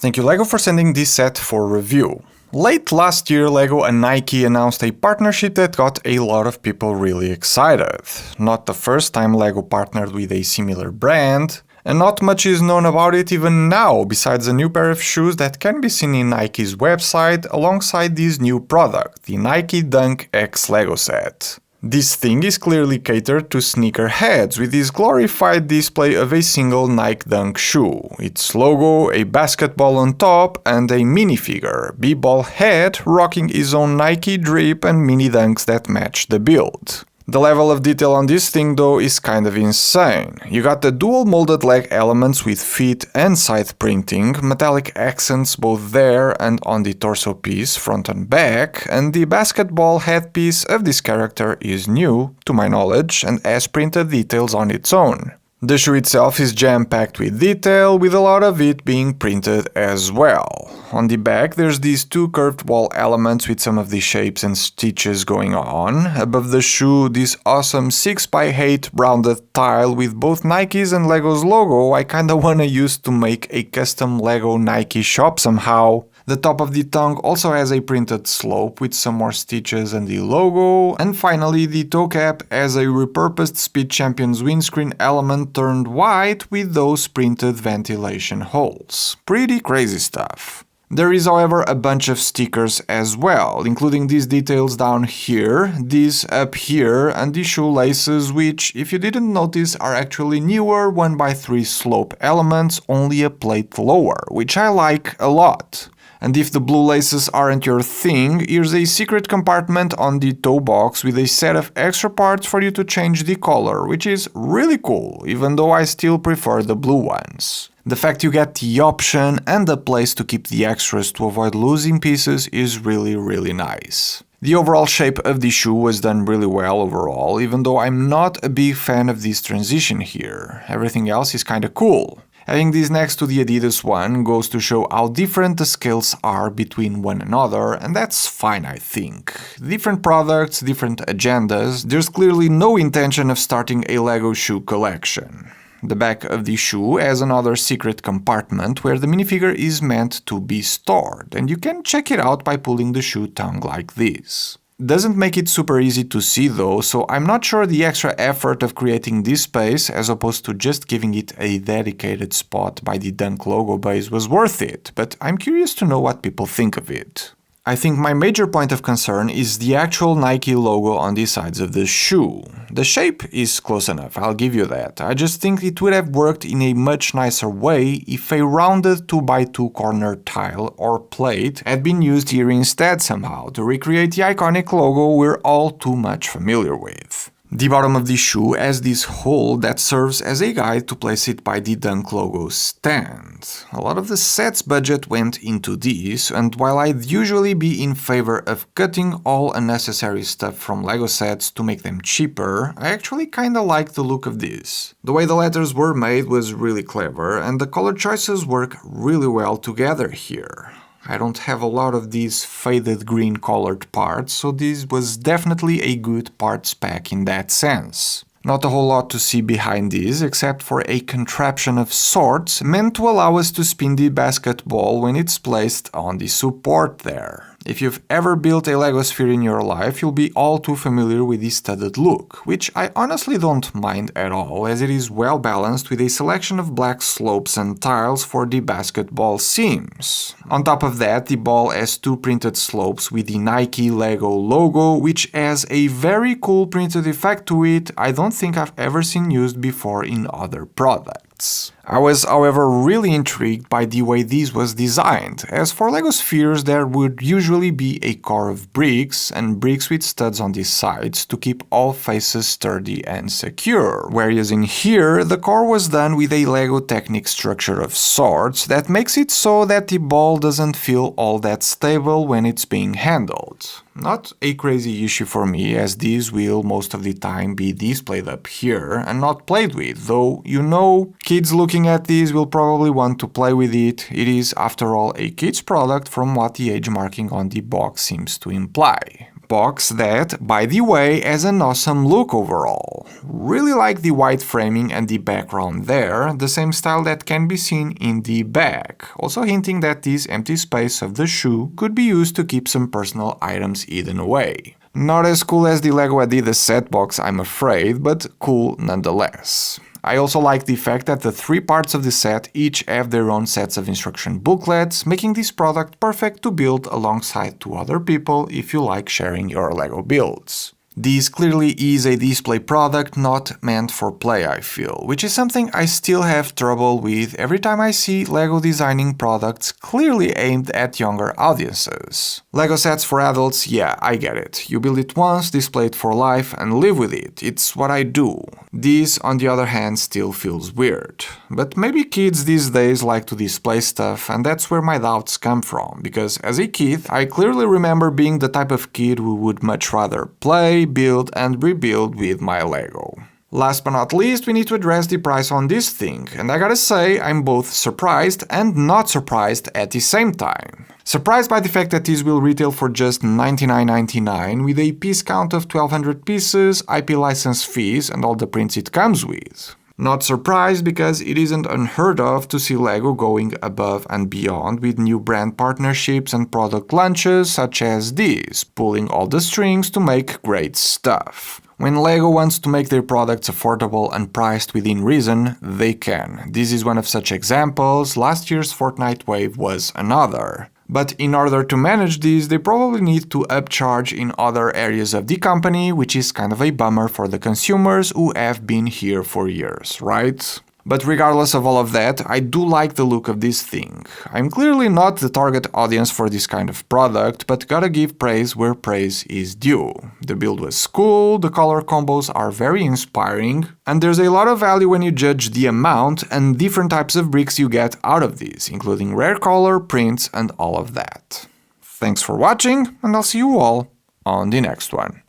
Thank you LEGO for sending this set for review. Late last year, LEGO and Nike announced a partnership that got a lot of people really excited. Not the first time LEGO partnered with a similar brand, and not much is known about it even now, besides a new pair of shoes that can be seen in Nike's website alongside this new product, the Nike Dunk X LEGO set. This thing is clearly catered to sneakerheads with this glorified display of a single Nike Dunk shoe, its logo, a basketball on top, and a minifigure, B-Ball Head, rocking his own Nike drip and mini dunks that match the build. The level of detail on this thing though is kind of insane. You got the dual molded leg elements with feet and side printing, metallic accents both there and on the torso piece, front and back, and the basketball headpiece of this character is new, to my knowledge, and has printed details on its own. The shoe itself is jam-packed with detail, with a lot of it being printed as well. On the back there's these two curved wall elements with some of the shapes and stitches going on. Above the shoe, this awesome 6x8 rounded tile with both Nike's and LEGO's logo I kinda wanna use to make a custom LEGO Nike shop somehow. The top of the tongue also has a printed slope with some more stitches and the logo, and finally the toe cap has a repurposed Speed Champions windscreen element turned white with those printed ventilation holes. Pretty crazy stuff. There is however a bunch of stickers as well, including these details down here, these up here, and the shoelaces, which, if you didn't notice, are actually newer 1x3 slope elements, only a plate lower, which I like a lot. And if the blue laces aren't your thing, here's a secret compartment on the toe box with a set of extra parts for you to change the color, which is really cool, even though I still prefer the blue ones. The fact you get the option and a place to keep the extras to avoid losing pieces is really nice. The overall shape of the shoe was done really well overall, even though I'm not a big fan of this transition here. Everything else is kinda cool. Having this next to the Adidas one goes to show how different the scales are between one another, and that's fine I think. Different products, different agendas, there's clearly no intention of starting a LEGO shoe collection. The back of the shoe has another secret compartment where the minifigure is meant to be stored, and you can check it out by pulling the shoe tongue like this. Doesn't make it super easy to see though, so I'm not sure the extra effort of creating this space as opposed to just giving it a dedicated spot by the Dunk logo base was worth it, but I'm curious to know what people think of it. I think my major point of concern is the actual Nike logo on the sides of the shoe. The shape is close enough, I'll give you that. I just think it would have worked in a much nicer way if a rounded 2x2 corner tile or plate had been used here instead somehow to recreate the iconic logo we're all too much familiar with. The bottom of the shoe has this hole that serves as a guide to place it by the Dunk logo stand. A lot of the set's budget went into this, and while I'd usually be in favor of cutting all unnecessary stuff from LEGO sets to make them cheaper, I actually kinda like the look of this. The way the letters were made was really clever, and the color choices work really well together here. I don't have a lot of these faded green colored parts, so this was definitely a good parts pack in that sense. Not a whole lot to see behind this, except for a contraption of sorts meant to allow us to spin the basketball when it's placed on the support there. If you've ever built a LEGO sphere in your life, you'll be all too familiar with the studded look, which I honestly don't mind at all, as it is well balanced with a selection of black slopes and tiles for the basketball seams. On top of that, the ball has two printed slopes with the Nike LEGO logo, which has a very cool printed effect to it I don't think I've ever seen used before in other products. I was, however, really intrigued by the way this was designed, as for LEGO spheres there would usually be a core of bricks, and bricks with studs on the sides to keep all faces sturdy and secure, whereas in here the core was done with a LEGO Technic structure of sorts that makes it so that the ball doesn't feel all that stable when it's being handled. Not a crazy issue for me, as these will most of the time be displayed up here and not played with, though you know, kids looking at these will probably want to play with it. It is after all a kid's product from what the age marking on the box seems to imply. box that, by the way, has an awesome look overall. Really like the white framing and the background there, the same style that can be seen in the back, also hinting that this empty space of the shoe could be used to keep some personal items hidden away. Not as cool as the LEGO Adidas set box, I'm afraid, but cool nonetheless. I also like the fact that the 3 parts of the set each have their own sets of instruction booklets, making this product perfect to build alongside 2 other people if you like sharing your LEGO builds. This clearly is a display product not meant for play, I feel, which is something I still have trouble with every time I see LEGO designing products clearly aimed at younger audiences. LEGO sets for adults, yeah, I get it. You build it once, display it for life, and live with it. It's what I do. This, on the other hand, still feels weird. But maybe kids these days like to display stuff, and that's where my doubts come from, because as a kid, I clearly remember being the type of kid who would much rather play, build and rebuild with my LEGO. Last but not least, we need to address the price on this thing, and I gotta say I'm both surprised and not surprised at the same time. Surprised by the fact that this will retail for just $99.99 with a piece count of 1200 pieces, IP license fees and all the prints it comes with. Not surprised because it isn't unheard of to see LEGO going above and beyond with new brand partnerships and product launches such as this, pulling all the strings to make great stuff. When LEGO wants to make their products affordable and priced within reason, they can. This is one of such examples, last year's Fortnite wave was another. But in order to manage this, they probably need to upcharge in other areas of the company, which is kind of a bummer for the consumers who have been here for years, right? But regardless of all of that, I do like the look of this thing. I'm clearly not the target audience for this kind of product, but gotta give praise where praise is due. The build was cool, the color combos are very inspiring, and there's a lot of value when you judge the amount and different types of bricks you get out of these, including rare color, prints, and all of that. Thanks for watching, and I'll see you all on the next one.